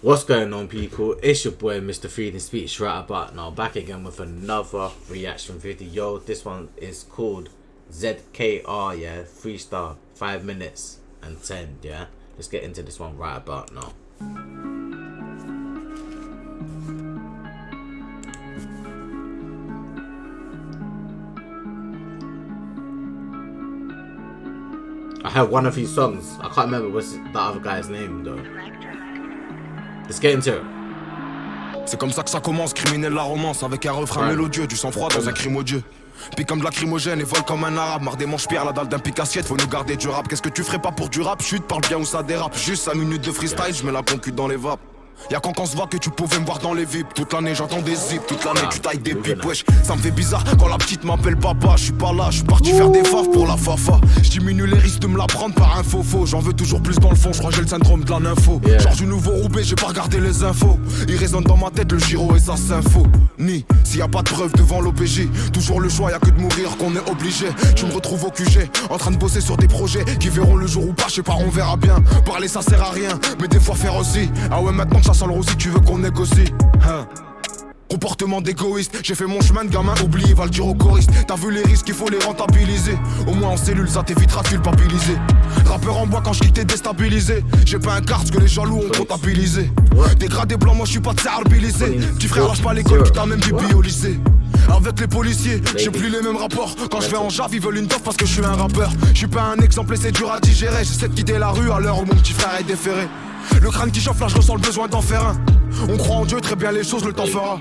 What's going on, people? It's your boy Mr. Freedom Speech right about now, back again with another reaction video. This one is called ZKR, yeah, freestyle 5 minutes and 10, yeah. Let's get into this one right about now. I have one of his songs. I can't remember what's the other guy's name though. Let's get into it. C'est comme ça que ça commence, criminel la romance, avec un refrain mélodieux, du sang-froid dans un crime odieux. Pique comme de lacrymogène et vole comme un arabe. Marre des manches-pierres, la dalle d'un pic-assiette, faut nous garder du rap. Qu'est-ce que tu ferais pas pour du rap? Chute, parle bien ou ça dérape. Juste 5 minutes de freestyle, je mets la concu dans les vapes. Y'a quand on se voit que tu pouvais me voir dans les VIP. Toute l'année j'entends des zips, toute l'année tu tailles des pipes. Wesh, ça me fait bizarre quand la petite m'appelle papa. Je suis pas là, je suis parti faire des faves pour la fafa. Je diminue les risques de me la prendre par un faux. J'en veux toujours plus dans le fond, je crois que j'ai le syndrome de la nympho. Genre du nouveau Roubaix, j'ai pas regardé les infos. Il résonne dans ma tête le Giro et sa sympho. Ni s'il y a pas de preuve devant l'OPJ, toujours le choix, y'a que de mourir qu'on est obligé. Tu me retrouves au QG, en train de bosser sur des projets qui verront le jour ou pas, je sais pas, on verra bien. Parler ça sert à rien, mais des fois faire aussi. Ah ouais, maintenant que ça sent le rosy, tu veux qu'on négocie, hein. Comportement d'égoïste, j'ai fait mon chemin de gamin oublié, va le dire au choriste. T'as vu les risques, il faut les rentabiliser. Au moins en cellule, ça t'évitera de culpabiliser. Rappeur en bois quand je quitte t'es déstabilisé. J'ai pas un carte, ce que les jaloux ont comptabilisé. Dégradé blanc, moi je suis pas de serbilisé. Petit frère lâche pas l'école, tu t'as même bibi au lycée. Avec les policiers, j'ai plus les mêmes rapports. Quand je vais en jave, ils veulent une toffe parce que je suis un rappeur. Je suis pas un exemple et c'est dur à digérer. J'essaie de quitter la rue à l'heure où mon petit frère est déféré. Le crâne qui chauffe là, je ressens le besoin d'en faire un. On croit en Dieu, très bien les choses, le temps fera.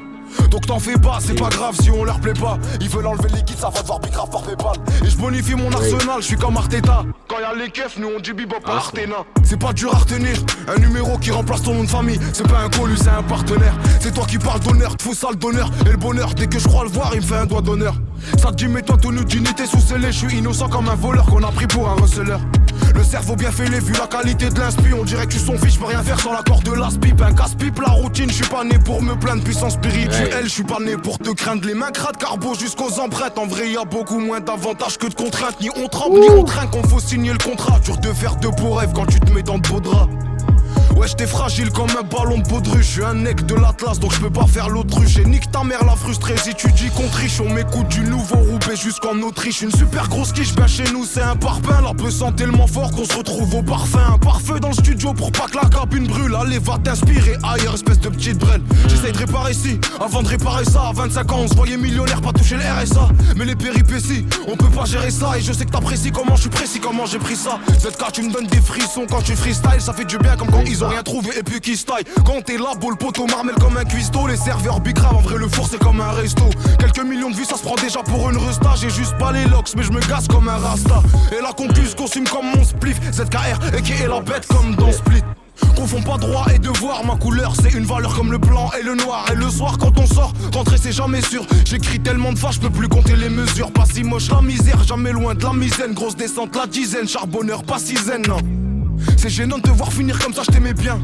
Donc t'en fais pas, c'est pas grave si on leur plaît pas. Ils veulent enlever le liquide, ça va devoir grave par Paypal. Et je bonifie mon arsenal, je suis comme Arteta. Quand y'a les keufs, nous on dit bebop à Artena. C'est pas dur à retenir, un numéro qui remplace ton nom de famille. C'est pas un colu, c'est un partenaire. C'est toi qui parles d'honneur, te fous sale d'honneur. Et le bonheur, dès que je crois le voir, il me fait un doigt d'honneur. Ça te dit mets-toi ton d'unité sous scellé. Je suis innocent comme un voleur qu'on a pris pour un receleur. Le cerveau bien fêlé, vu la qualité de l'inspi. On dirait que tu son fils, je peux rien faire sans l'accord de l'as-pipe. Un casse-pipe, la routine, je suis pas né pour me plaindre. Puissance spirituelle, je suis pas né pour te craindre. Les mains crades, carbo jusqu'aux empreintes. En vrai, y a beaucoup moins d'avantages que de contraintes. Ni on tremble, ni on trinque, on faut signer le contrat. Dur de faire de beaux rêves quand tu te mets dans de beaux draps. Ouais, j'étais fragile comme un ballon de baudruche. Je suis un mec de l'Atlas, donc je peux pas faire l'autruche. Et nique ta mère la frustrée si tu dis qu'on triche. On m'écoute du nouveau Roubaix jusqu'en Autriche. Une super grosse quiche, ben chez nous c'est un parpaing. La peu sent tellement fort qu'on se retrouve au parfum. Un pare-feu dans le studio pour pas que la cabine brûle. Allez, va t'inspirer ailleurs, espèce de petite brêle. J'essaye de réparer ici, avant de réparer ça. À 25 ans, on se voyait millionnaire, pas toucher le RSA. Mais les péripéties, on peut pas gérer ça. Et je sais que t'apprécies comment je suis précis, comment j'ai pris ça. ZK, tu me donnes des frissons quand tu freestyle. Ça fait du bien comme quand ils ont rien trouvé et puis qui se taille. Quand t'es là, beau le poteau marmel comme un cuistot. Les serveurs bicrave, en vrai le four c'est comme un resto. Quelques millions de vues ça se prend déjà pour une resta. J'ai juste pas les locks mais je me gasse comme un rasta. Et la concuse consume comme mon spliff. ZKR et qui est la bête comme dans Split. Confonds pas droit et devoir, ma couleur c'est une valeur comme le blanc et le noir. Et le soir quand on sort, rentrer c'est jamais sûr. J'écris tellement de fois, je peux plus compter les mesures. Pas si moche la misère, jamais loin de la misaine. Grosse descente la dizaine, charbonneur pas si zen, non. C'est gênant de te voir finir comme ça, je t'aimais bien.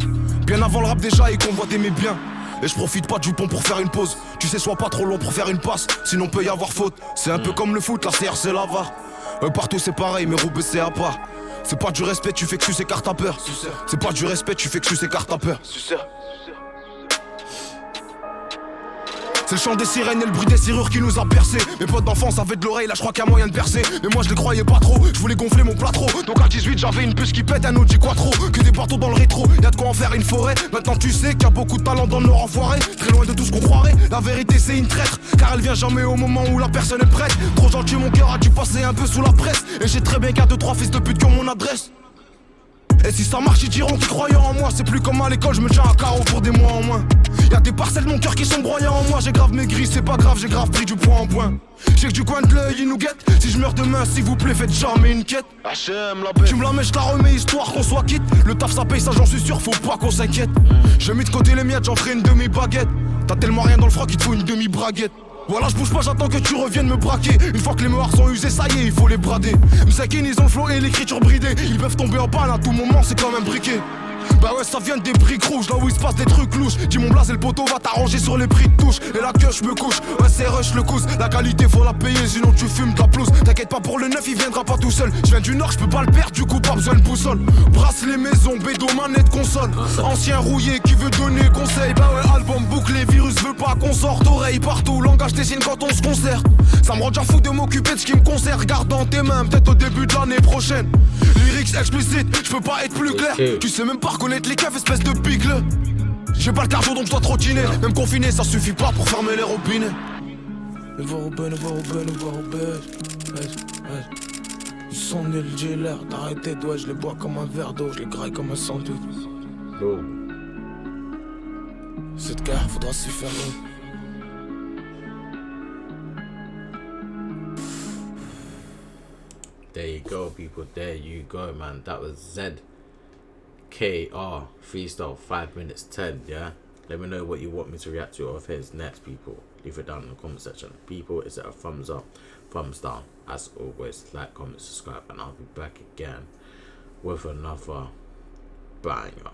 Bien avant le rap déjà et qu'on voit t'aimer bien. Et je profite pas du pont pour faire une pause. Tu sais, sois pas trop long pour faire une passe, sinon peut y avoir faute. C'est un peu comme le foot, la CR c'est la VAR. Partout c'est pareil, mais Roubaix c'est à part. C'est pas du respect, tu fais que tu s'écartes à peur. C'est pas du respect, tu fais que tu s'écartes à peur. C'est le chant des sirènes et le bruit des serrures qui nous a bercé. Mes potes d'enfance avaient de l'oreille, là je crois qu'il y a moyen de percer. Mais moi je les croyais pas trop, je voulais gonfler mon plâtreau. Donc à 18 j'avais une puce qui pète, un Audi Quattro. Que des bateaux dans le rétro, y'a de quoi en faire une forêt. Maintenant tu sais qu'il y a beaucoup de talent dans le Nord enfoiré. Très loin de tout ce qu'on croirait, la vérité c'est une traître. Car elle vient jamais au moment où la personne est prête. Trop gentil mon cœur a dû passer un peu sous la presse. Et j'ai très bien qu'il y a 2-3 fils de pute qui ont mon adresse. Et si ça marche ils diront qu'ils croyaient en moi. C'est plus comme à l'école, je me tiens à carreau pour des mois en moins. Y'a des parcelles de mon cœur qui sont broyants en moi. J'ai grave maigri, c'est pas grave, j'ai grave pris du point en point. J'ai que du coin de l'œil, il nous guette. Si je meurs demain, s'il vous plaît, faites jamais une quête. Tu me la mets, je la remets histoire qu'on soit quitte. Le taf ça paye, ça j'en suis sûr, faut pas qu'on s'inquiète. J'ai mis de côté les miettes, j'en ferai une demi-baguette. T'as tellement rien dans le froc qu'il te faut une demi-braguette. Voilà, je bouge pas, j'attends que tu reviennes me braquer. Une fois que les meurs sont usés, ça y est, il faut les brader. Msakin, ils ont le flow et l'écriture bridée. Ils peuvent tomber en panne à tout moment, c'est comme un briquet. Bah ouais, ça vient des briques rouges, là où il se passe des trucs louches. Dis mon blaze et le poteau va t'arranger sur les prix de touche. Et la queue, je me couche, ouais, c'est rush le cousse. La qualité, faut la payer, sinon tu fumes de la pelouse. T'inquiète pas pour le neuf, il viendra pas tout seul. Je viens du nord, je peux pas le perdre, du coup, pas besoin de boussole. Brasse les maisons, bédo, manette, console. Ancien rouillé qui veut donner conseil. Bah ouais, album bouclé, virus veut pas qu'on sorte. Oreille partout, langage des signes quand on se concerte. Ça me rend déjà fou de m'occuper de ce qui me concerne. Regarde dans tes mains, peut-être au début de l'année prochaine. Lyrics explicite, je peux pas être plus clair. Tu sais même pas reconnaître les caves, espèce de bigle. J'ai pas le cardio donc je dois trottiner. Même confiné, ça suffit pas pour fermer les robinets. Ne va au bain, ne va au bain, ne va au bain. Ils sont nuls, j'ai l'air d'arrêter de ouais, je les bois comme un verre d'eau, je les graille comme un sandwich. Cette guerre, faudra s'y faire. There you go, people. There you go, man. That was ZKR freestyle 5 minutes 10. Yeah. Let me know what you want me to react to of his next, people. Leave it down in the comment section. People, is it a thumbs up, thumbs down? As always, like, comment, subscribe, and I'll be back again with another banger.